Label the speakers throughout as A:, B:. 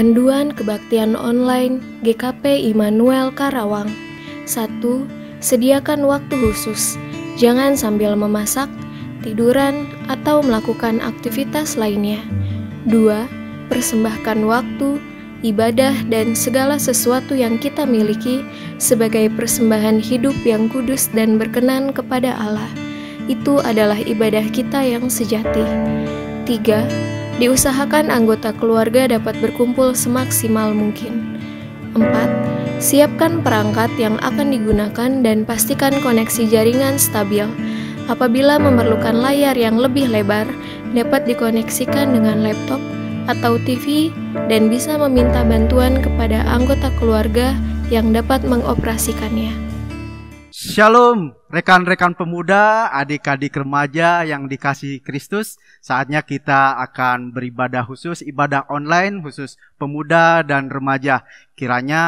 A: Panduan Kebaktian Online GKP Immanuel Karawang. 1. Sediakan waktu khusus. Jangan sambil memasak, tiduran, atau melakukan aktivitas lainnya. 2. Persembahkan waktu, ibadah, dan segala sesuatu yang kita miliki sebagai persembahan hidup yang kudus dan berkenan kepada Allah. Itu adalah ibadah kita yang sejati. 3. Diusahakan anggota keluarga dapat berkumpul semaksimal mungkin. 4. Siapkan perangkat yang akan digunakan dan pastikan koneksi jaringan stabil. Apabila memerlukan layar yang lebih lebar, dapat dikoneksikan dengan laptop atau TV dan bisa meminta bantuan kepada anggota keluarga yang dapat mengoperasikannya.
B: Shalom, rekan-rekan pemuda, adik-adik remaja yang dikasihi Kristus. Saatnya kita akan beribadah khusus, ibadah online khusus pemuda dan remaja. Kiranya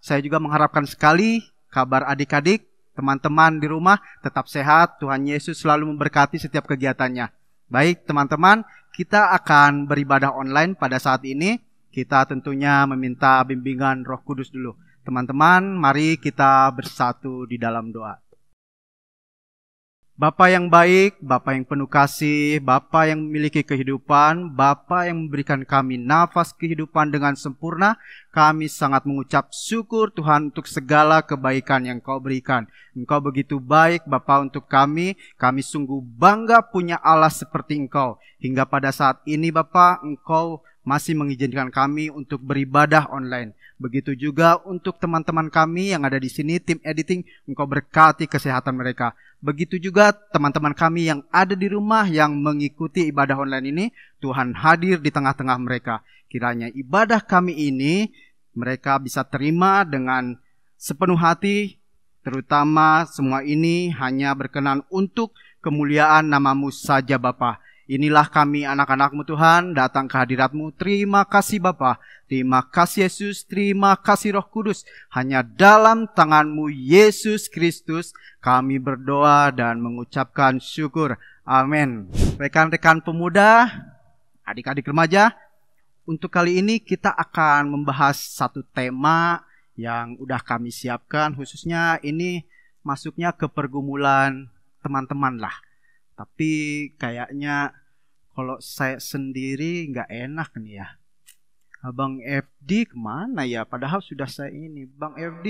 B: saya juga mengharapkan sekali kabar adik-adik, teman-teman di rumah tetap sehat. Tuhan Yesus selalu memberkati setiap kegiatannya. Baik teman-teman, kita akan beribadah online pada saat ini. Kita tentunya meminta bimbingan Roh Kudus dulu. Teman-teman, mari kita bersatu di dalam doa. Bapa yang baik, Bapa yang penuh kasih, Bapa yang memiliki kehidupan, Bapa yang memberikan kami nafas kehidupan dengan sempurna, kami sangat mengucap syukur Tuhan untuk segala kebaikan yang Kau berikan. Engkau begitu baik Bapa untuk kami sungguh bangga punya Allah seperti Engkau. Hingga pada saat ini Bapa, Engkau masih mengizinkan kami untuk beribadah online. Begitu juga untuk teman-teman kami yang ada di sini, tim editing, Engkau berkati kesehatan mereka. Begitu juga teman-teman kami yang ada di rumah yang mengikuti ibadah online ini, Tuhan hadir di tengah-tengah mereka. Kiranya ibadah kami ini mereka bisa terima dengan sepenuh hati, terutama semua ini hanya berkenan untuk kemuliaan nama-Mu saja Bapa. Inilah kami anak-anak-Mu Tuhan, datang ke hadirat-Mu. Terima kasih Bapa, terima kasih Yesus, terima kasih Roh Kudus. Hanya dalam tangan-Mu Yesus Kristus kami berdoa dan mengucapkan syukur. Amin. Rekan-rekan pemuda, adik-adik remaja, untuk kali ini kita akan membahas satu tema yang udah kami siapkan. Khususnya ini masuknya ke pergumulan teman-teman lah. Tapi kayaknya kalau saya sendiri nggak enak nih ya. Abang FD kemana ya? Padahal sudah saya ini. Bang FD,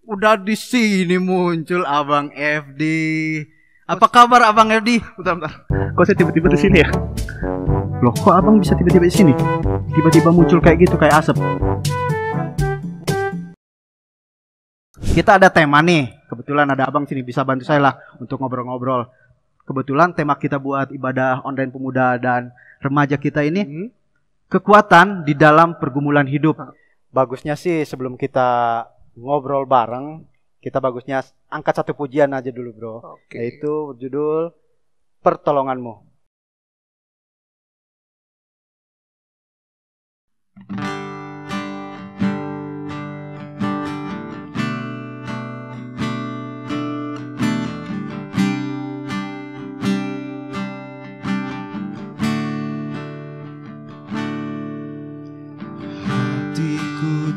B: udah di sini muncul Abang FD. Apa kabar Abang FD?
C: Bentar. Kok saya tiba-tiba di sini ya?
B: Loh, kok Abang bisa tiba-tiba di sini? Tiba-tiba muncul kayak gitu, kayak asap. Kita ada tema nih. Kebetulan ada Abang sini, bisa bantu saya lah untuk ngobrol-ngobrol. Kebetulan tema kita buat ibadah online pemuda dan remaja kita ini kekuatan di dalam pergumulan hidup. Bagusnya sih sebelum kita ngobrol bareng, kita bagusnya angkat satu pujian aja dulu bro. Yaitu berjudul Pertolongan-Mu.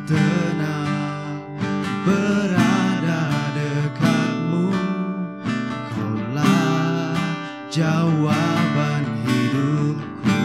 D: Tenang berada dekatmu, Kaulah jawaban hidupku.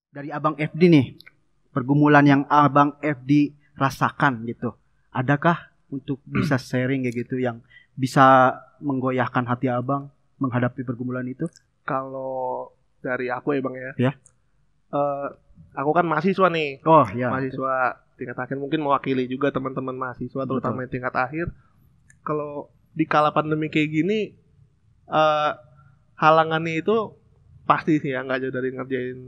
B: Dari Abang FD nih, pergumulan yang Abang FD rasakan gitu, adakah untuk bisa sharing kayak gitu yang bisa menggoyahkan hati Abang menghadapi pergumulan itu?
C: Kalau dari aku ya Bang ya.
B: Ya.
C: Aku kan mahasiswa nih.
B: Oh ya.
C: Mahasiswa tingkat akhir, mungkin mewakili juga teman-teman mahasiswa terutama yang tingkat akhir. Kalau di kala pandemi kayak gini, halangannya itu pasti sih ya, nggak jauh dari ngerjain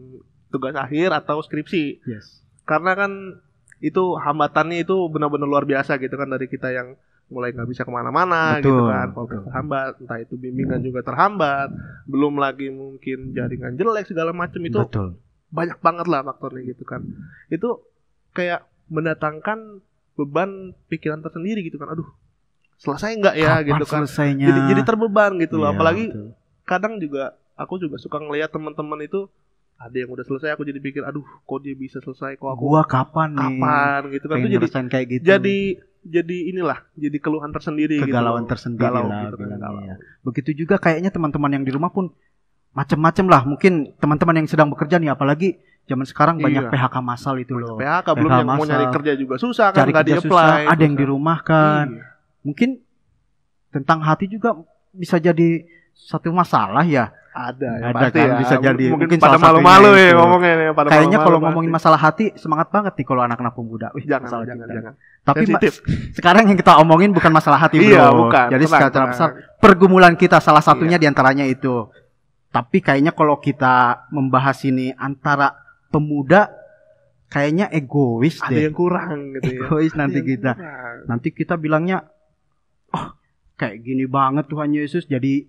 C: tugas akhir atau skripsi.
B: Yes. Karena
C: kan itu hambatannya itu benar-benar luar biasa gitu kan, dari kita yang mulai nggak bisa kemana-mana gitu kan, fokus terhambat, entah itu bimbingan juga terhambat, belum lagi mungkin jaringan jelek segala macam itu.
B: Betul.
C: Banyak banget lah faktornya gitu kan. Itu kayak mendatangkan beban pikiran tersendiri gitu kan. Aduh, selesai nggak ya?
B: Kapan
C: gitu kan.
B: Selesainya?
C: Jadi terbeban gitu loh.
B: Iya,
C: apalagi
B: betul.
C: kadang juga aku juga suka ngelihat teman-teman itu ada yang udah selesai, aku jadi pikir, aduh, kok dia bisa selesai, kok aku
B: Gua kapan nih?
C: kapan gitu kan. Itu jadi
B: kayak gitu.
C: jadi inilah, jadi keluhan tersendiri,
B: kegalauan
C: gitu.
B: tersendiri
C: Galau
B: lah,
C: gitu kan, galau.
B: ya. Begitu juga kayaknya teman-teman yang di rumah pun macam-macam lah. Mungkin teman-teman yang sedang bekerja nih, apalagi zaman sekarang banyak PHK massal itu loh.
C: PHK belum yang mau nyari kerja juga susah kan,
B: cari
C: nggak
B: kerja
C: di-apply,
B: susah, ada yang dirumahkan.
C: Iya.
B: Mungkin tentang hati juga bisa jadi satu masalah ya.
C: Ada
B: Ada
C: pasti
B: kan,
C: ya.
B: bisa jadi.
C: Mungkin
B: Pada
C: pada malu-malu ya
B: itu.
C: ngomongnya nih, pada
B: Kayaknya
C: malu-malu
B: kalau
C: pasti.
B: ngomongin masalah hati semangat banget nih kalau anak-anak pemuda. Wih,
C: jangan.
B: Tapi
C: Sensitif.
B: sekarang yang kita omongin bukan masalah hati, bro.
C: Iya, bukan.
B: Jadi
C: Tenang,
B: secara besar pergumulan kita salah satunya
C: Iya.
B: diantaranya itu. Tapi kayaknya kalau kita membahas ini antara pemuda, kayaknya egois
C: Ada
B: deh.
C: yang kurang gitu ya.
B: Egois nanti
C: Ada yang
B: kita.
C: kurang.
B: Nanti kita bilangnya, oh kayak gini banget Tuhan Yesus, jadi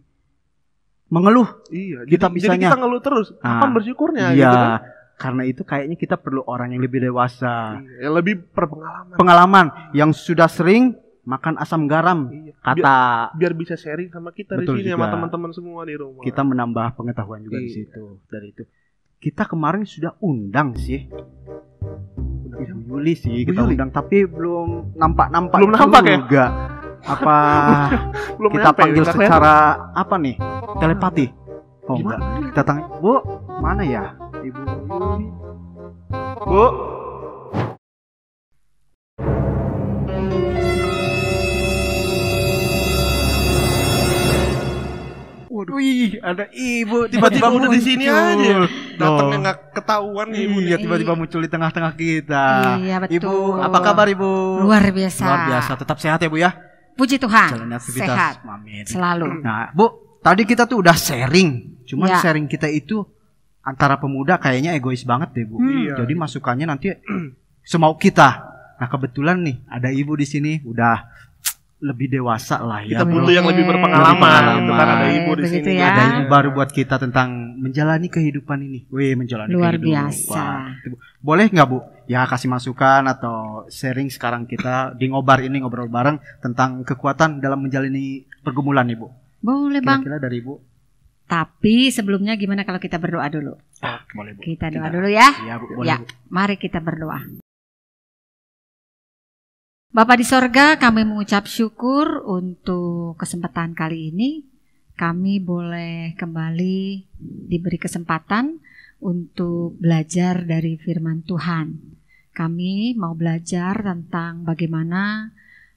B: mengeluh.
C: Iya,
B: Kita
C: jadi
B: bisanya.
C: kita ngeluh terus. Kapan bersyukurnya
B: Iya,
C: gitu kan?
B: karena itu kayaknya kita perlu orang yang lebih dewasa.
C: Iya, yang lebih berpengalaman.
B: Pengalaman yang sudah sering makan asam garam.
C: Iya.
B: Kata
C: Biar bisa sharing sama kita
B: Betul
C: di sini
B: juga.
C: sama teman-teman semua di rumah.
B: kita menambah pengetahuan juga di
C: Iya.
B: situ. Dari itu kita kemarin sudah undang sih Ibu Yuli sih, kita
C: Yuli?
B: undang tapi belum nampak
C: Belum nampak ya?
B: juga. Apa
C: Belum
B: kita
C: nyampe,
B: panggil
C: nggak
B: secara apa nih, telepati? Oh enggak,
C: Gimana?
B: kita tanya, Bu, mana ya Ibu Yuli?
C: Bu,
B: Wih, ada ibu
C: tiba-tiba udah di sini aja. Datangnya
B: Oh.
C: nggak ketahuan nih ibu.
B: Iya, tiba-tiba muncul di tengah-tengah kita.
E: Iya, betul.
B: Ibu, apa kabar Ibu?
E: Luar biasa.
B: Luar biasa, tetap sehat ya Bu ya.
E: Puji Tuhan.
B: Jalan aktivitas.
E: Sehat.
B: Amin.
E: Selalu.
B: Nah, Bu, tadi kita tuh udah sharing. Cuman
E: Ya.
B: sharing kita itu antara pemuda kayaknya egois banget deh, Bu.
C: Iya.
B: Jadi masukannya nanti semau kita. Nah, kebetulan nih ada Ibu di sini udah lebih dewasa lah ya.
C: Kita
B: Bu.
C: butuh yang lebih berpengalaman
B: Lebih
C: gitu kan, ada ibu di
E: Begitu
C: sini.
E: ya.
B: Ada ilmu baru buat kita tentang menjalani kehidupan ini. Wih, menjalani
E: Luar
B: kehidupan.
E: biasa.
B: Itu, Bu. Boleh nggak Bu? Ya kasih masukan atau sharing sekarang kita di ngobar ini ngobrol bareng tentang kekuatan dalam menjalani pergumulan Ibu.
E: Boleh Bang.
B: Kira-kira dari Ibu.
E: Tapi sebelumnya gimana kalau kita berdoa dulu?
B: Boleh Bu.
E: Kita doa dulu ya.
B: Iya Bu, boleh
E: Ya,
B: Bu.
E: mari kita berdoa. Bapa di sorga, kami mengucap syukur untuk kesempatan kali ini. Kami boleh kembali diberi kesempatan untuk belajar dari firman Tuhan. Kami mau belajar tentang bagaimana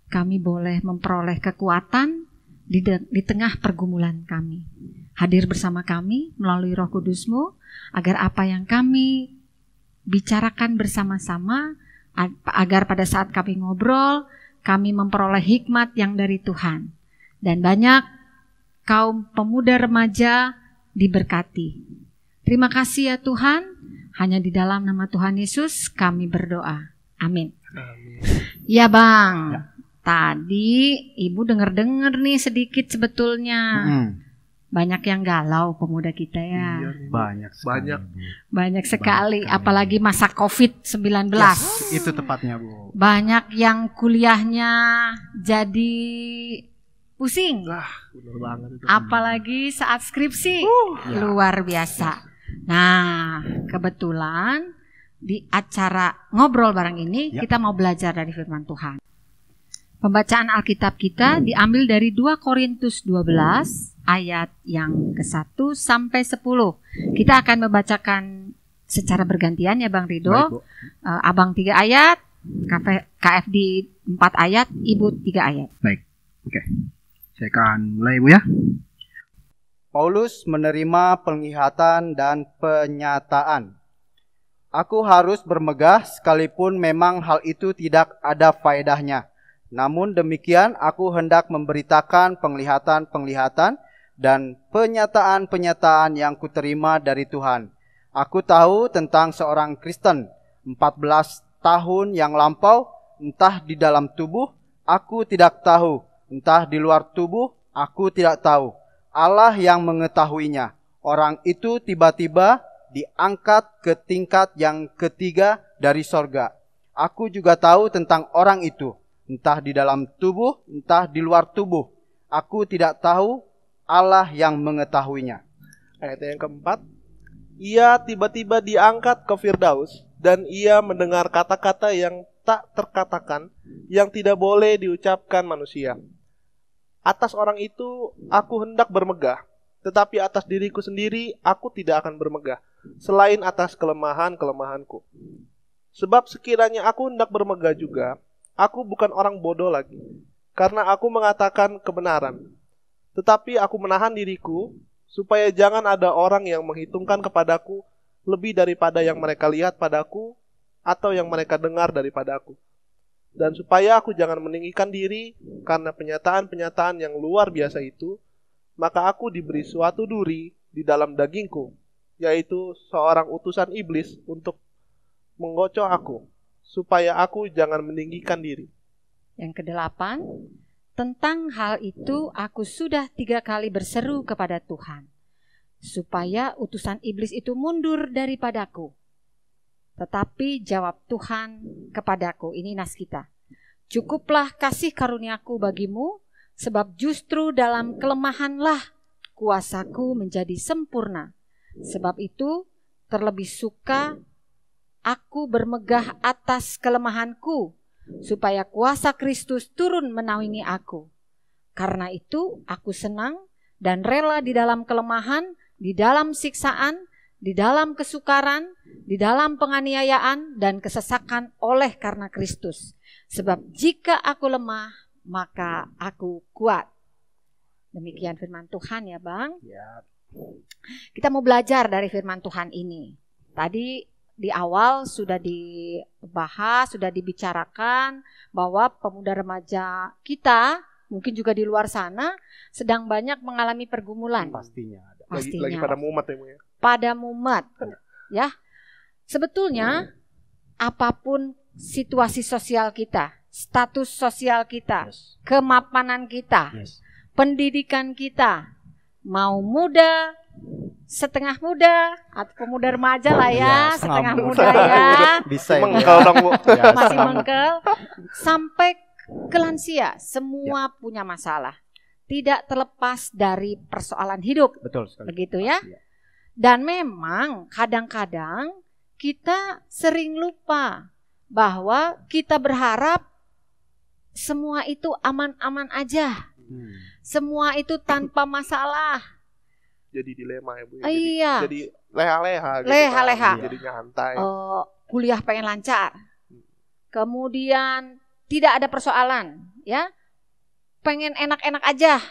E: kami boleh memperoleh kekuatan di tengah pergumulan kami. Hadir bersama kami melalui Roh Kudus-Mu, agar apa yang kami bicarakan bersama-sama, agar pada saat kami ngobrol, kami memperoleh hikmat yang dari Tuhan. Dan banyak kaum pemuda remaja diberkati. Terima kasih ya Tuhan, hanya di dalam nama Tuhan Yesus kami berdoa. Amin. Ya Bang, tadi Ibu dengar-dengar nih sedikit sebetulnya. Banyak yang galau pemuda kita ya.
C: Iya,
B: Banyak sekali,
C: Banyak.
B: Bu.
E: Banyak sekali,
B: Banyak.
E: apalagi masa COVID-19.
B: Yes, itu tepatnya Bu.
E: Banyak yang kuliahnya jadi pusing.
C: Bener banget itu.
E: Apalagi saat skripsi.
B: Ya.
E: Luar biasa. Nah, kebetulan di acara ngobrol bareng ini
B: Ya.
E: kita mau belajar dari firman Tuhan. Pembacaan Alkitab kita diambil dari 2 Korintus 12 ayat yang ke-1 sampai 10. Kita akan membacakan secara bergantian ya Bang Rido.
B: Baik, Bu.
E: Abang 3 ayat, KFD 4 ayat, Ibu 3 ayat.
B: Baik. Oke. Saya akan mulai, Bu ya. Paulus menerima penglihatan dan penyataan. Aku harus bermegah sekalipun memang hal itu tidak ada faedahnya. Namun demikian aku hendak memberitakan penglihatan-penglihatan dan penyataan-penyataan yang kuterima dari Tuhan. Aku tahu tentang seorang Kristen 14 tahun yang lampau, entah di dalam tubuh, aku tidak tahu, entah di luar tubuh, aku tidak tahu. Allah yang mengetahuinya. Orang itu tiba-tiba diangkat ke tingkat yang ketiga dari sorga. Aku juga tahu tentang orang itu, entah di dalam tubuh, entah di luar tubuh. Aku tidak tahu, Allah yang mengetahuinya.
C: Ayat yang keempat, ia tiba-tiba diangkat ke Firdaus, dan ia mendengar kata-kata yang tak terkatakan, yang tidak boleh diucapkan manusia. Atas orang itu aku hendak bermegah, tetapi atas diriku sendiri aku tidak akan bermegah, selain atas kelemahan-kelemahanku. Sebab sekiranya aku hendak bermegah juga, aku bukan orang bodoh lagi, karena aku mengatakan kebenaran. Tetapi aku menahan diriku, supaya jangan ada orang yang menghitungkan kepadaku lebih daripada yang mereka lihat padaku, atau yang mereka dengar daripadaku. Dan supaya aku jangan meninggikan diri karena penyataan-penyataan yang luar biasa itu, maka aku diberi suatu duri di dalam dagingku, yaitu seorang utusan iblis untuk menggocok aku, supaya aku jangan meninggikan diri.
E: Yang ke-8, tentang hal itu aku sudah 3 kali berseru kepada Tuhan, supaya utusan iblis itu mundur daripadaku. Tetapi jawab Tuhan kepadaku, ini nas kita, cukuplah kasih karuniaku bagimu, sebab justru dalam kelemahanlah kuasaku menjadi sempurna. Sebab itu terlebih suka aku bermegah atas kelemahanku, supaya kuasa Kristus turun menaungi aku. Karena itu aku senang dan rela di dalam kelemahan, di dalam siksaan, di dalam kesukaran, di dalam penganiayaan dan kesesakan oleh karena Kristus. Sebab jika aku lemah, maka aku kuat. Demikian firman Tuhan ya Bang.
B: Ya.
E: Kita mau belajar dari firman Tuhan ini. Tadi di awal sudah dibahas, sudah dibicarakan bahwa pemuda remaja kita, mungkin juga di luar sana, sedang banyak mengalami pergumulan.
B: Pastinya ada.
C: Lagi pada mumet ya.
E: Pada mumet, ya. Sebetulnya apapun situasi sosial kita, status sosial kita, kemapanan kita, pendidikan kita, mau muda, setengah muda, atau pemuda remaja lah ya, setengah muda ya,
B: Bisa ya,
C: mengkel dong Bu.
E: masih mengkel, sampai ke lansia, semua punya masalah. Tidak terlepas dari persoalan hidup.
B: Betul sekali.
E: Begitu ya. Dan memang kadang-kadang kita sering lupa bahwa kita berharap semua itu aman-aman aja. Semua itu tanpa masalah.
C: Jadi dilema ya Bu.
E: Iya.
C: Jadi leha-leha gitu.
E: Leha-leha.
C: Jadi nyantai.
E: Kuliah pengen lancar. Kemudian tidak ada persoalan, ya. Pengen enak-enak aja.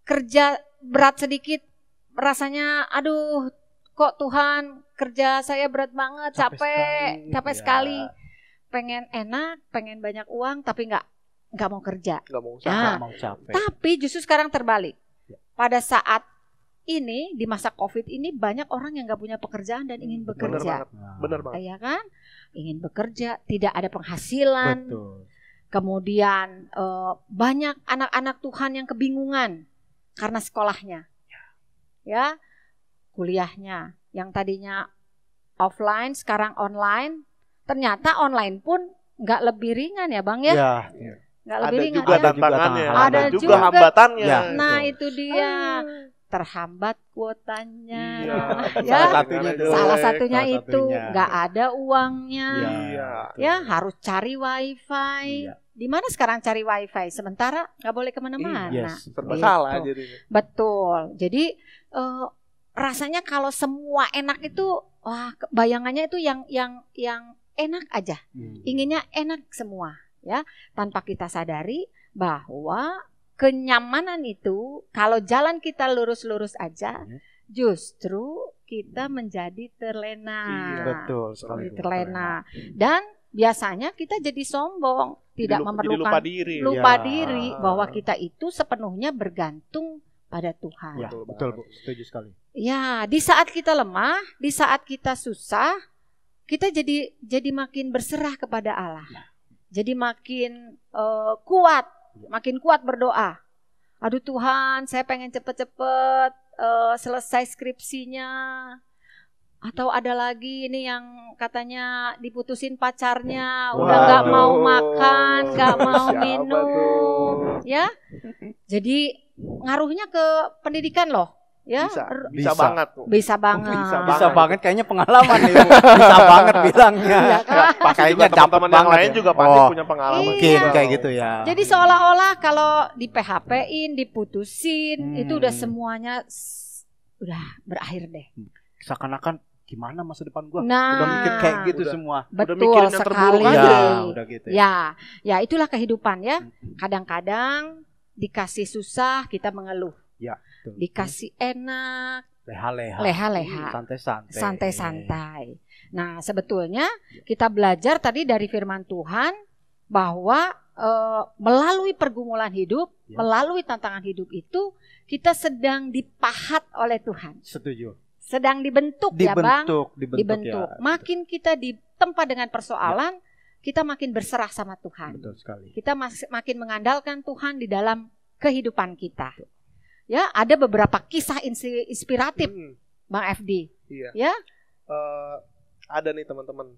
E: Kerja berat sedikit, rasanya aduh, kok Tuhan kerja saya berat banget, capek sekali. Pengen enak, pengen banyak uang, tapi nggak mau kerja.
C: Nggak mau usaha.
B: Mau capek.
E: Tapi justru sekarang terbalik. Pada saat ini, di masa COVID ini, banyak orang yang nggak punya pekerjaan dan ingin bekerja.
C: Benar banget.
E: Ya kan? Ingin bekerja, tidak ada penghasilan.
B: Betul.
E: Kemudian banyak anak-anak Tuhan yang kebingungan karena sekolahnya, ya, kuliahnya yang tadinya offline sekarang online. Ternyata online pun nggak lebih ringan ya Bang ya? Nggak lebih ringan.
C: Juga
E: ya?
C: tantangannya,
E: Ada
C: juga
E: juga
C: hambatannya.
B: Ya.
E: Nah itu dia, terhambat kuotanya,
C: Iya,
E: ya. Salah satunya itu nggak ada uangnya.
C: Iya.
E: Ya harus cari wifi. Di mana sekarang cari wifi? Sementara nggak boleh kemana-mana.
C: Serba
E: Gitu.
C: salah jadinya.
E: Betul. Jadi rasanya kalau semua enak itu, wah, bayangannya itu yang enak aja. Inginnya enak semua, ya. Tanpa kita sadari bahwa kenyamanan itu kalau jalan kita lurus-lurus aja, justru kita menjadi terlena.
C: Iya,
B: betul sekali.
E: Terlena. Dan biasanya kita jadi sombong, tidak memerlukan lupa diri bahwa kita itu sepenuhnya bergantung pada Tuhan.
B: Ya, betul Bu, setuju sekali.
E: Ya, di saat kita lemah, di saat kita susah, kita jadi makin berserah kepada Allah. Jadi makin kuat berdoa. Aduh Tuhan, saya pengen cepet-cepet selesai skripsinya. Atau ada lagi ini yang katanya diputusin pacarnya, udah gak mau makan, gak mau minum, ya. Jadi ngaruhnya ke pendidikan loh, ya.
C: Bisa banget tuh.
E: Bisa banget.
B: Bisa banget, kayaknya pengalaman nih Bu. Bisa banget bilangnya.
E: Iya kan?
C: Kayaknya teman-teman yang lain juga pasti punya pengalaman.
B: Mungkin kayak gitu ya.
E: Jadi seolah-olah kalau di PHP-in, diputusin, itu udah semuanya udah berakhir deh.
B: Seakan-akan gimana masa depan gua?
E: Nah,
B: udah mikir kayak gitu semua.
E: Betul
C: mikirin yang terburuk
E: sekali.
C: aja.
B: Udah gitu
E: Ya, itulah kehidupan ya. Kadang-kadang dikasih susah kita mengeluh.
B: Ya, betul.
E: Dikasih enak, leha-leha. Santai-santai. Nah, sebetulnya kita belajar tadi dari firman Tuhan bahwa melalui pergumulan hidup, melalui tantangan hidup itu kita sedang dipahat oleh Tuhan.
B: Setuju.
E: Sedang dibentuk ya Bang.
B: Dibentuk. Ya.
E: Makin kita ditempa dengan persoalan, kita makin berserah sama Tuhan.
B: Betul sekali.
E: Kita makin mengandalkan Tuhan di dalam kehidupan kita. Ya, ada beberapa kisah inspiratif Bang FD.
C: Iya.
E: Ya.
C: Ada nih teman-teman.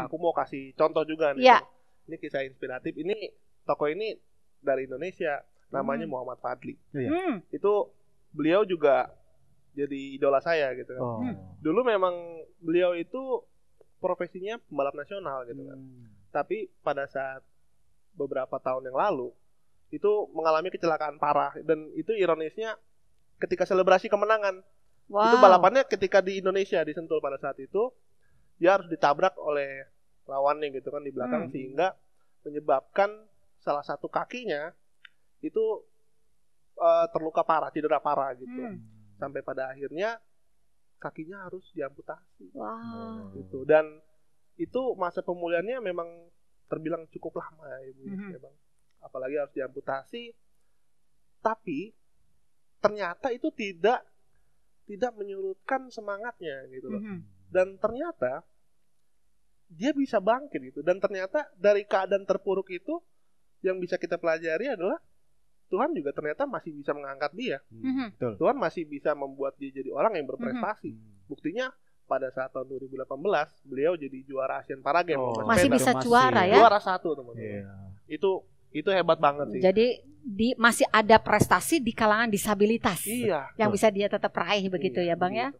C: Aku mau kasih contoh juga nih.
E: Ya.
C: Ini kisah inspiratif. Ini tokoh ini dari Indonesia, namanya Muhammad Fadli. Itu beliau juga jadi idola saya gitu kan. Dulu memang beliau itu profesinya pembalap nasional gitu kan. Tapi pada saat beberapa tahun yang lalu itu mengalami kecelakaan parah, dan itu ironisnya ketika selebrasi kemenangan. Itu balapannya ketika di Indonesia, di Sentul pada saat itu dia harus ditabrak oleh lawannya gitu kan di belakang, sehingga menyebabkan salah satu kakinya itu terluka parah, cedera parah gitu. Sampai pada akhirnya kakinya harus diamputasi. Gitu. Dan itu masa pemulihannya memang terbilang cukup lama ya Bang. Apalagi harus diamputasi. Tapi ternyata itu tidak menyurutkan semangatnya gitu loh. Dan ternyata dia bisa bangkit gitu. Dan ternyata dari keadaan terpuruk itu yang bisa kita pelajari adalah Tuhan juga ternyata masih bisa mengangkat dia. Tuhan masih bisa membuat dia jadi orang yang berprestasi. Buktinya pada saat tahun 2018 beliau jadi juara Asian Para Games.
E: Masih bisa juara ya.
C: Juara 1 teman-teman. Itu hebat banget sih.
E: Jadi masih ada prestasi di kalangan disabilitas. Yang bisa dia tetap raih begitu ya Bang ya.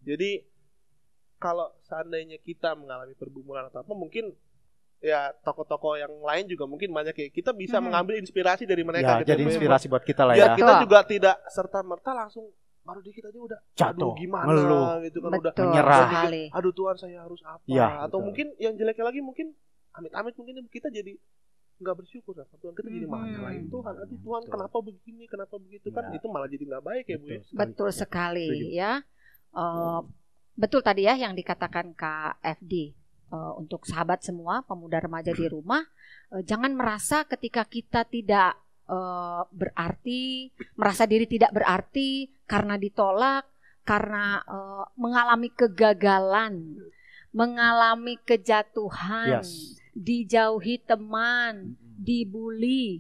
C: Jadi kalau seandainya kita mengalami pergumulan atau apa, mungkin ya tokoh-tokoh yang lain juga mungkin banyak ya, kita bisa mengambil inspirasi dari mereka.
B: Ya, jadi inspirasi buat kita lah ya.
C: Kita juga tidak serta-merta langsung baru dikit aja udah
B: jatuh,
C: gimana
B: ngeluh
C: gitu kan.
E: Betul,
C: udah
B: menyerah.
C: Aduh Tuhan, saya harus apa?
B: Ya,
C: atau mungkin yang jeleknya lagi, mungkin amit-amit mungkin kita jadi nggak bersyukur sama Tuhan, kita jadi malah nyalain Tuhan. Aduh Tuhan, kenapa begini, kenapa begitu kan? Itu malah jadi nggak baik ya Bu.
E: Betul sekali ya. Betul tadi ya yang dikatakan Kak FD. Untuk sahabat semua, pemuda remaja di rumah, jangan merasa ketika kita tidak berarti, merasa diri tidak berarti karena ditolak, karena mengalami kegagalan, mengalami kejatuhan, dijauhi teman, dibully,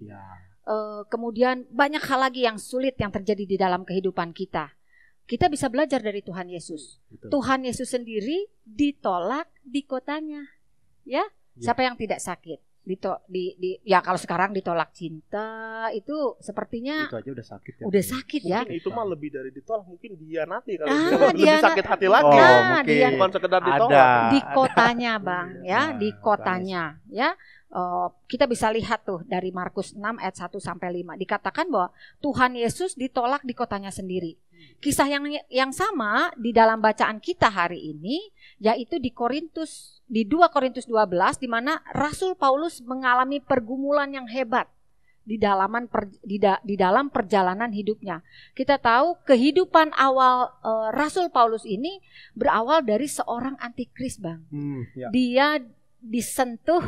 E: kemudian banyak hal lagi yang sulit yang terjadi di dalam kehidupan kita. Kita bisa belajar dari Tuhan Yesus. Tuhan Yesus sendiri ditolak di kotanya, ya. Siapa yang tidak sakit? Ya kalau sekarang ditolak cinta itu sepertinya
B: itu aja udah sakit ya.
E: Udah sakit ya.
C: Mungkin itu mah lebih dari ditolak, mungkin dihianati kalau lebih sakit hati lagi.
B: Mungkin
C: bukan sekedar ditolak.
E: Di kotanya Bang, ya, di kotanya, ya. Kita bisa lihat tuh dari Markus 6 ayat 1 sampai 5 dikatakan bahwa Tuhan Yesus ditolak di kotanya sendiri. Kisah yang sama di dalam bacaan kita hari ini yaitu di 2 Korintus 12 di mana Rasul Paulus mengalami pergumulan yang hebat di dalam perjalanan hidupnya. Kita tahu kehidupan awal Rasul Paulus ini berawal dari seorang antikris, Bang. Dia disentuh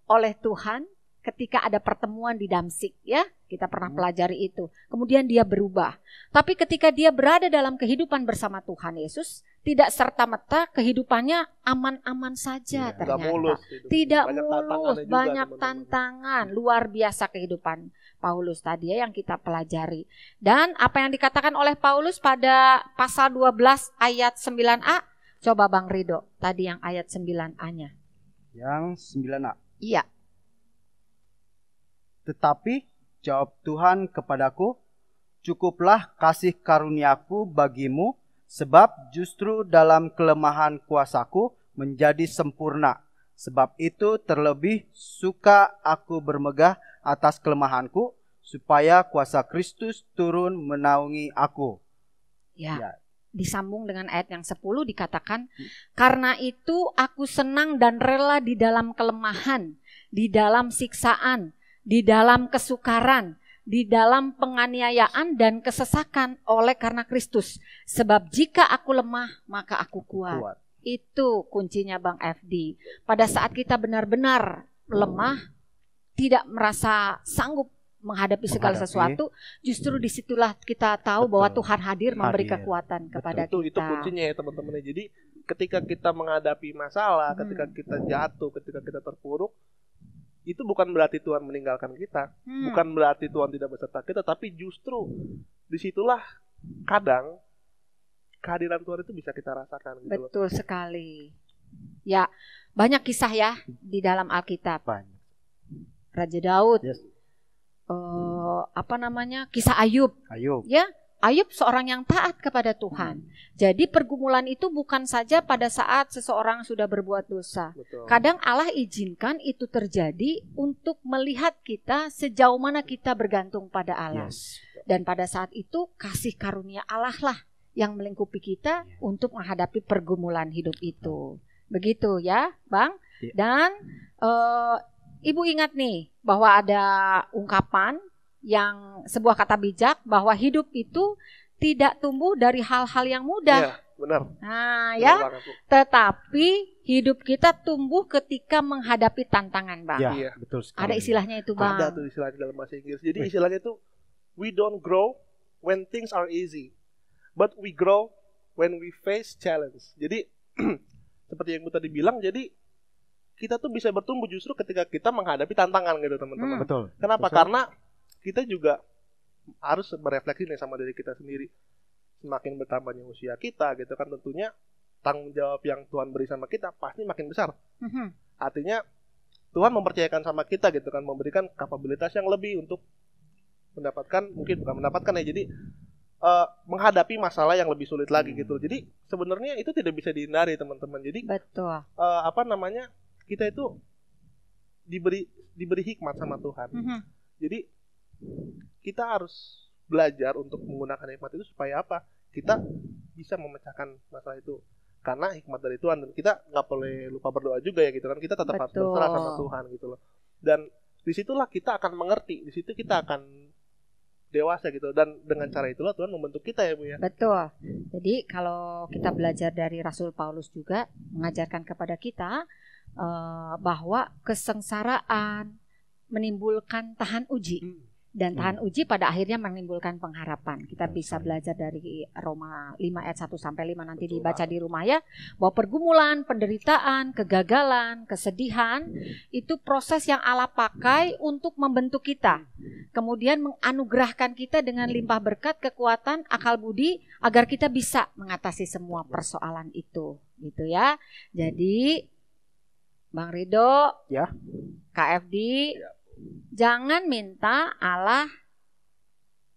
E: oleh Tuhan ketika ada pertemuan di Damsik, ya. Kita pernah pelajari itu. Kemudian dia berubah. Tapi ketika dia berada dalam kehidupan bersama Tuhan Yesus, tidak serta-merta kehidupannya aman-aman saja ternyata. Tidak mulus, banyak tantangan. Luar biasa kehidupan Paulus tadi ya, yang kita pelajari. Dan apa yang dikatakan oleh Paulus pada pasal 12 ayat 9a, coba Bang Rido, tadi yang ayat 9a-nya.
B: Yang 9a.
E: Iya.
B: Tetapi jawab Tuhan kepadaku, cukuplah kasih karuniaku bagimu, sebab justru dalam kelemahan kuasaku menjadi sempurna. Sebab itu terlebih suka aku bermegah atas kelemahanku, supaya kuasa Kristus turun menaungi aku.
E: Ya. Disambung dengan ayat yang 10 dikatakan, karena itu aku senang dan rela di dalam kelemahan, di dalam siksaan, di dalam kesukaran, di dalam penganiayaan dan kesesakan oleh karena Kristus. Sebab jika aku lemah, maka aku kuat. Itu kuncinya Bang FD. Pada saat kita benar-benar lemah, tidak merasa sanggup menghadapi segala sesuatu, justru disitulah kita tahu bahwa Tuhan hadir memberi kekuatan kepada kita.
C: Itu kuncinya ya teman-teman. Jadi ketika kita menghadapi masalah, ketika kita jatuh, ketika kita terpuruk, itu bukan berarti Tuhan meninggalkan kita, bukan berarti Tuhan tidak beserta kita, tapi justru disitulah kadang kehadiran Tuhan itu bisa kita rasakan. Gitu.
E: Betul sekali. Ya, banyak kisah ya di dalam Alkitab. Raja Daud, kisah Ayub. Ya, Ayub seorang yang taat kepada Tuhan. Jadi pergumulan itu bukan saja pada saat seseorang sudah berbuat dosa.
C: Betul.
E: Kadang Allah izinkan itu terjadi untuk melihat kita sejauh mana kita bergantung pada Allah. Dan pada saat itu kasih karunia Allah lah yang melingkupi kita untuk menghadapi pergumulan hidup itu. Begitu ya, Bang. Dan Ibu ingat nih bahwa ada ungkapan yang sebuah kata bijak bahwa hidup itu tidak tumbuh dari hal-hal yang mudah.
C: Iya, benar.
E: Nah, ya. Tetapi hidup kita tumbuh ketika menghadapi tantangan, Bang.
C: Iya,
B: betul sekali.
E: Ada istilahnya itu, Bang.
C: Ada tuh istilahnya dalam bahasa Inggris. Jadi istilahnya itu we don't grow when things are easy, but we grow when we face challenge. Jadi seperti yang Bu tadi bilang, jadi kita tuh bisa bertumbuh justru ketika kita menghadapi tantangan gitu, teman-teman.
B: Betul.
C: Kenapa?
B: Betul.
C: Karena kita juga harus berefleksi nih sama diri kita sendiri. Semakin bertambahnya usia kita gitu kan, tentunya tanggung jawab yang Tuhan beri sama kita pasti makin besar. Artinya Tuhan mempercayakan sama kita gitu kan, memberikan kapabilitas yang lebih untuk mendapatkan, mungkin bukan mendapatkan ya, jadi menghadapi masalah yang lebih sulit lagi gitu. Jadi sebenarnya itu tidak bisa dihindari, teman-teman. Jadi
E: betul.
C: Kita itu diberi hikmat sama Tuhan. Jadi kita harus belajar untuk menggunakan hikmat itu supaya apa? Kita bisa memecahkan masalah itu karena hikmat dari Tuhan, dan kita nggak boleh lupa berdoa juga ya gitu kan. Kita tetap harus berserah sama Tuhan gitu loh. Dan disitulah kita akan mengerti, di situ kita akan dewasa gitu, dan dengan cara itulah Tuhan membentuk kita ya Bu ya.
E: Betul. Jadi kalau kita belajar dari Rasul Paulus juga mengajarkan kepada kita bahwa kesengsaraan menimbulkan tahan uji. Dan tahan uji pada akhirnya menimbulkan pengharapan. Kita bisa belajar dari Roma 5 ayat 1 sampai 5 nanti dibaca di rumah ya. Bahwa pergumulan, penderitaan, kegagalan, kesedihan itu proses yang Allah pakai untuk membentuk kita. Kemudian menganugerahkan kita dengan limpah berkat, kekuatan, akal budi agar kita bisa mengatasi semua persoalan itu. Gitu ya. Jadi Bang Rido,
B: ya.
E: KFD, jangan minta Allah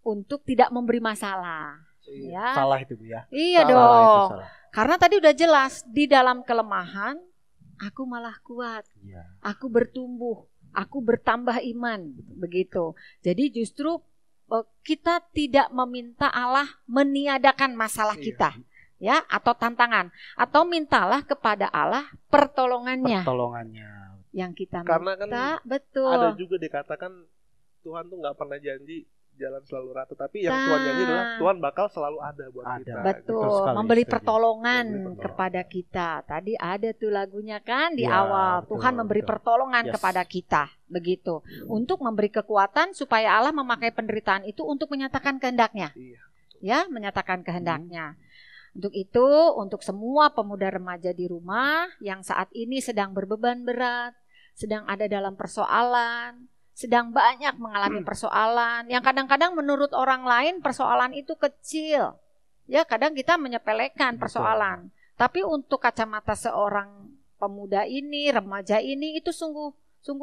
E: untuk tidak memberi masalah. Ya.
B: Salah itu Bu ya.
E: Iya
B: salah,
E: dong.
B: salah.
E: Karena tadi udah jelas di dalam kelemahan aku malah kuat. Aku bertumbuh, aku bertambah iman, begitu. Jadi justru kita tidak meminta Allah meniadakan masalah kita, ya, atau tantangan, atau mintalah kepada Allah pertolongannya. Yang kita minta,
C: karena kan
E: betul.
C: Ada juga dikatakan Tuhan tuh nggak pernah janji jalan selalu rata, tapi yang Tuhan janji adalah Tuhan bakal selalu ada buat kita.
E: Betul, memberi pertolongan kepada kita. Tadi ada tuh lagunya kan di awal, betul, Tuhan memberi pertolongan kepada kita, begitu. Untuk memberi kekuatan supaya Allah memakai penderitaan itu untuk menyatakan kehendaknya. Ya, menyatakan kehendaknya. Untuk itu, untuk semua pemuda remaja di rumah yang saat ini sedang berbeban berat, sedang ada dalam persoalan, sedang banyak mengalami persoalan yang kadang-kadang menurut orang lain persoalan itu kecil. Ya, kadang kita menyepelekan persoalan. Tapi untuk kacamata seorang pemuda ini, remaja ini, itu sungguh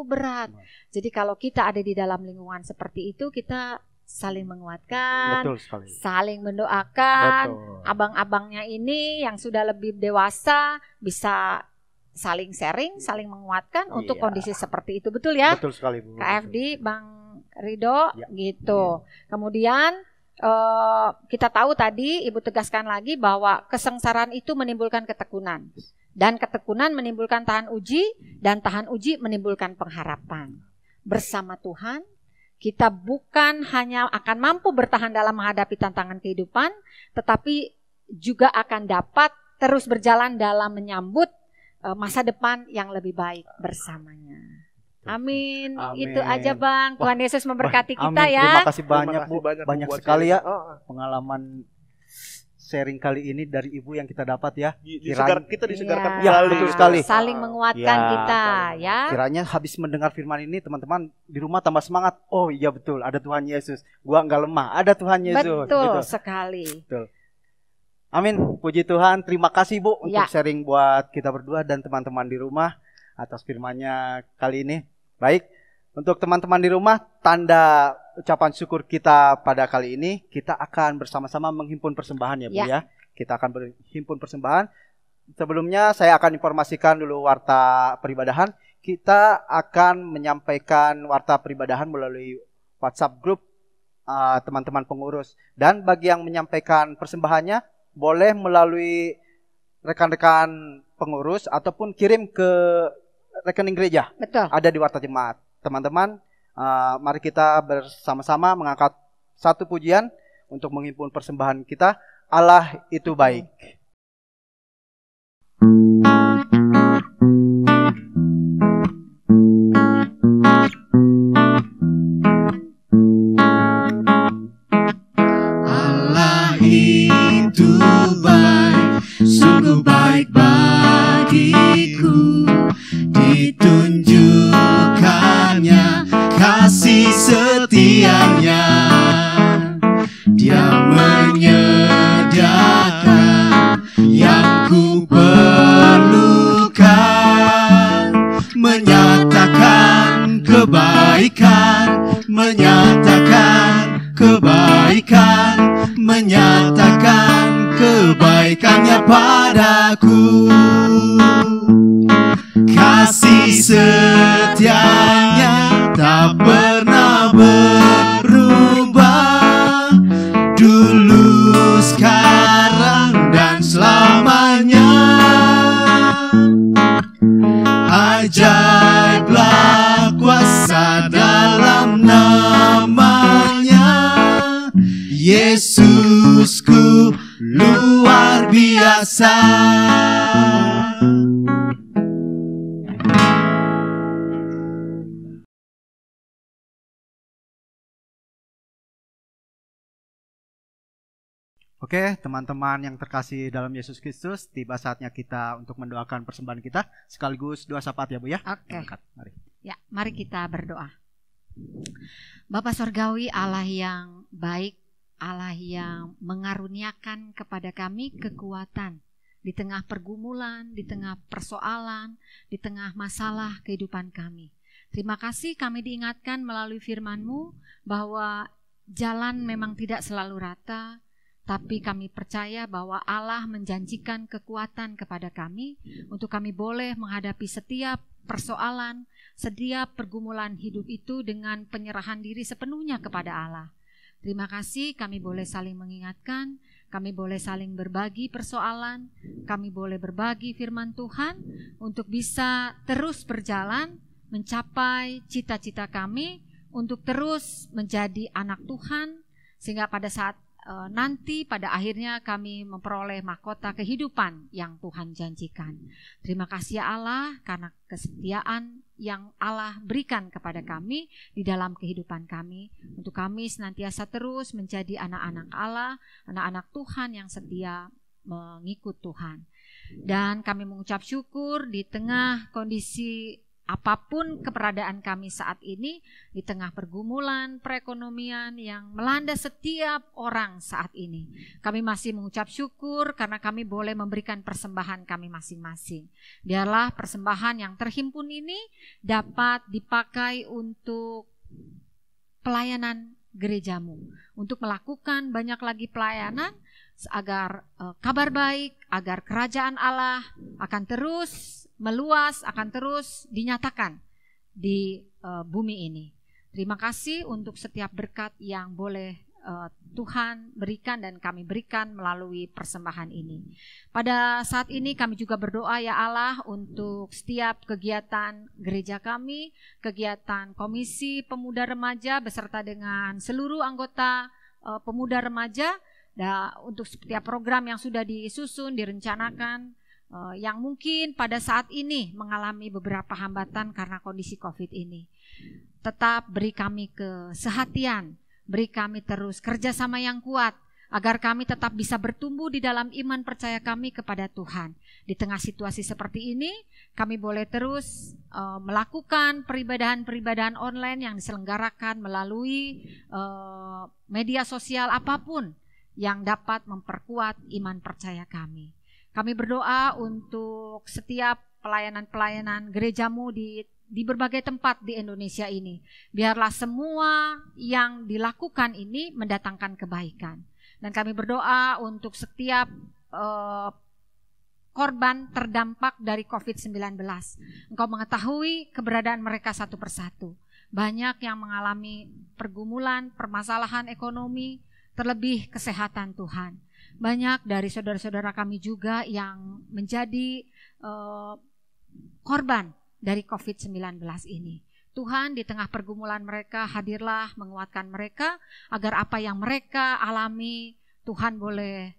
E: berat. Jadi kalau kita ada di dalam lingkungan seperti itu, kita saling menguatkan, saling mendoakan. Abang-abangnya ini yang sudah lebih dewasa bisa saling sharing, saling menguatkan untuk kondisi seperti itu. Betul ya?
B: Betul sekali, Bu.
E: KFD, Bang Rido, gitu. Kemudian kita tahu tadi, Ibu tegaskan lagi bahwa kesengsaraan itu menimbulkan ketekunan. Dan ketekunan menimbulkan tahan uji, dan tahan uji menimbulkan pengharapan. Bersama Tuhan, kita bukan hanya akan mampu bertahan dalam menghadapi tantangan kehidupan, tetapi juga akan dapat terus berjalan dalam menyambut masa depan yang lebih baik bersamanya. Amin. Itu aja Bang. Tuhan Yesus memberkati kita ya.
B: Terima kasih banyak Bu. Banyak sekali ya pengalaman sharing kali ini dari Ibu yang kita dapat ya.
C: Kita disegarkan
B: betul sekali.
E: Saling menguatkan kita ya.
B: Kiranya habis mendengar firman ini teman-teman di rumah tambah semangat. Oh iya betul, ada Tuhan Yesus. Gua enggak lemah, ada Tuhan Yesus.
E: Betul sekali.
B: Betul. Amin, puji Tuhan. Terima kasih Bu untuk sharing buat kita berdua dan teman-teman di rumah atas firman-Nya kali ini. Baik, untuk teman-teman di rumah, tanda ucapan syukur kita pada kali ini, kita akan bersama-sama menghimpun persembahan ya Bu ya. Kita akan berhimpun persembahan. Sebelumnya saya akan informasikan dulu warta peribadahan. Kita akan menyampaikan warta peribadahan melalui WhatsApp grup teman-teman pengurus. Dan bagi yang menyampaikan persembahannya, boleh melalui rekan-rekan pengurus ataupun kirim ke rekening gereja.
E: Betul.
B: Ada di warta jemaat. Teman-teman, mari kita bersama-sama mengangkat satu pujian untuk menghimpun persembahan kita. Allah itu baik.
D: Allah itu baik, sungguh baik bagiku. Ditunjukkannya kasih setianya, Dia menyediakan yang ku perlukan, menyatakan kebaikan, menyatakan kebaikan, menyatakan kebaikannya padaku. Kasih setianya tak pernah berubah, dulu, sekarang, dan selamanya. Ajaiblah kuasa dalam namanya, Yesusku luar biasa.
B: Oke, teman-teman yang terkasih dalam Yesus Kristus, tiba saatnya kita untuk mendoakan persembahan kita sekaligus doa syafaat ya Bu ya.
E: Oke.
B: Mari.
E: Ya, mari kita berdoa. Bapa Surgawi, Allah yang baik, Allah yang mengaruniakan kepada kami kekuatan di tengah pergumulan, di tengah persoalan, di tengah masalah kehidupan kami. Terima kasih kami diingatkan melalui firman-Mu bahwa jalan memang tidak selalu rata, tapi kami percaya bahwa Allah menjanjikan kekuatan kepada kami untuk kami boleh menghadapi setiap persoalan, setiap pergumulan hidup itu dengan penyerahan diri sepenuhnya kepada Allah. Terima kasih kami boleh saling mengingatkan, kami boleh saling berbagi persoalan, kami boleh berbagi firman Tuhan untuk bisa terus berjalan mencapai cita-cita kami untuk terus menjadi anak Tuhan, sehingga pada saat nanti pada akhirnya kami memperoleh mahkota kehidupan yang Tuhan janjikan. Terima kasih ya Allah karena kesetiaan yang Allah berikan kepada kami di dalam kehidupan kami, untuk kami senantiasa terus menjadi anak-anak Allah, anak-anak Tuhan yang setia mengikut Tuhan. Dan kami mengucap syukur di tengah kondisi apapun keberadaan kami saat ini, di tengah pergumulan perekonomian yang melanda setiap orang saat ini, kami masih mengucap syukur karena kami boleh memberikan persembahan kami masing-masing. Biarlah persembahan yang terhimpun ini dapat dipakai untuk pelayanan gerejamu, untuk melakukan banyak lagi pelayanan, agar kabar baik, agar kerajaan Allah akan terus meluas, akan terus dinyatakan di bumi ini. Terima kasih untuk setiap berkat yang boleh Tuhan berikan dan kami berikan melalui persembahan ini. Pada saat ini kami juga berdoa ya Allah untuk setiap kegiatan gereja kami, kegiatan Komisi Pemuda Remaja beserta dengan seluruh anggota pemuda remaja, dan untuk setiap program yang sudah disusun, direncanakan, yang mungkin pada saat ini mengalami beberapa hambatan karena kondisi COVID ini. Tetap beri kami kesehatian, beri kami terus kerjasama yang kuat, agar kami tetap bisa bertumbuh di dalam iman percaya kami kepada Tuhan. Di tengah situasi seperti ini, kami boleh terus melakukan peribadahan-peribadahan online yang diselenggarakan melalui media sosial apapun yang dapat memperkuat iman percaya kami. Kami berdoa untuk setiap pelayanan-pelayanan gerejamu di berbagai tempat di Indonesia ini. Biarlah semua yang dilakukan ini mendatangkan kebaikan. Dan kami berdoa untuk setiap korban terdampak dari COVID-19. Engkau mengetahui keberadaan mereka satu persatu. Banyak yang mengalami pergumulan, permasalahan ekonomi, terlebih kesehatan Tuhan. Banyak dari saudara-saudara kami juga yang menjadi korban dari COVID-19 ini. Tuhan, di tengah pergumulan mereka, hadirlah menguatkan mereka agar apa yang mereka alami, Tuhan boleh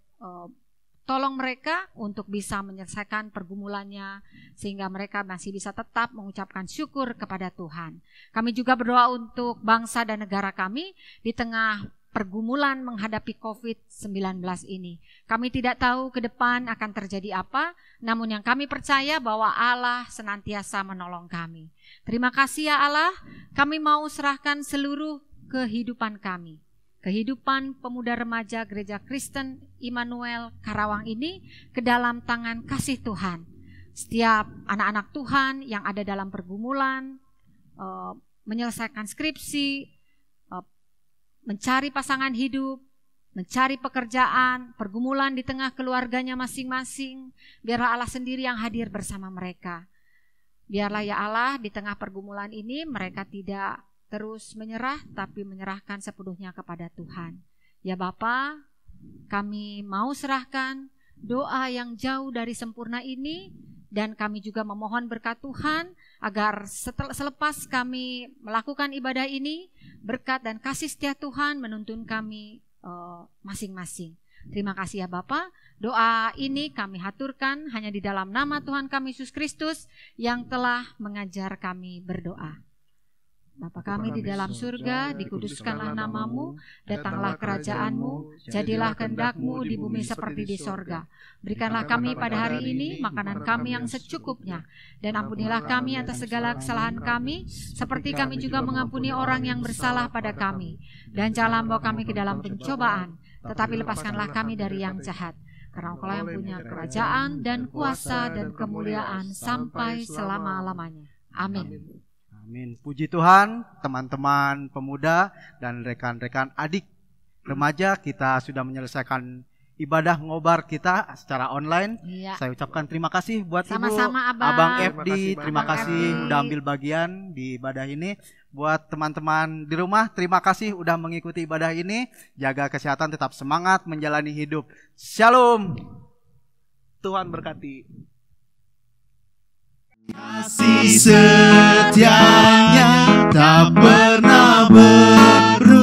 E: tolong mereka untuk bisa menyelesaikan pergumulannya, sehingga mereka masih bisa tetap mengucapkan syukur kepada Tuhan. Kami juga berdoa untuk bangsa dan negara kami di tengah pergumulan menghadapi COVID-19 ini. Kami tidak tahu ke depan akan terjadi apa, namun yang kami percaya bahwa Allah senantiasa menolong kami. Terima kasih ya Allah, kami mau serahkan seluruh kehidupan kami, kehidupan pemuda remaja Gereja Kristen Immanuel Karawang ini ke dalam tangan kasih Tuhan. Setiap anak-anak Tuhan yang ada dalam pergumulan, menyelesaikan skripsi, mencari pasangan hidup, mencari pekerjaan, pergumulan di tengah keluarganya masing-masing, biarlah Allah sendiri yang hadir bersama mereka. Biarlah ya Allah, di tengah pergumulan ini mereka tidak terus menyerah, tapi menyerahkan sepenuhnya kepada Tuhan. Ya Bapa, kami mau serahkan doa yang jauh dari sempurna ini, dan kami juga memohon berkat Tuhan agar selepas kami melakukan ibadah ini, berkat dan kasih setia Tuhan menuntun kami masing-masing. Terima kasih ya Bapa. Doa ini kami haturkan hanya di dalam nama Tuhan kami Yesus Kristus yang telah mengajar kami berdoa. Bapa kami di dalam surga, dikuduskanlah namamu, datanglah kerajaanmu, jadilah kehendak-Mu di bumi seperti di sorga. Berikanlah kami pada hari ini makanan kami yang secukupnya, dan ampunilah kami atas segala kesalahan kami, seperti kami juga mengampuni orang yang bersalah pada kami. Dan janganlah membawa kami ke dalam pencobaan, tetapi lepaskanlah kami dari yang jahat. Karena Engkau yang punya kerajaan dan kuasa dan kemuliaan sampai selama-lamanya. Amin.
B: Amin. Puji Tuhan, teman-teman pemuda dan rekan-rekan adik remaja, kita sudah menyelesaikan ibadah ngobar kita secara online.
E: Iya.
B: Saya ucapkan terima kasih buat
E: Sama-sama,
B: Ibu,
E: Abang.
B: Abang
C: Terima
B: FD,
C: kasih
B: terima
C: banyak.
B: kasih udah ambil bagian di ibadah ini. Buat teman-teman di rumah, terima kasih udah mengikuti ibadah ini. Jaga kesehatan, tetap semangat menjalani hidup. Shalom.
C: Tuhan berkati.
D: Kasih setianya tak pernah berhenti.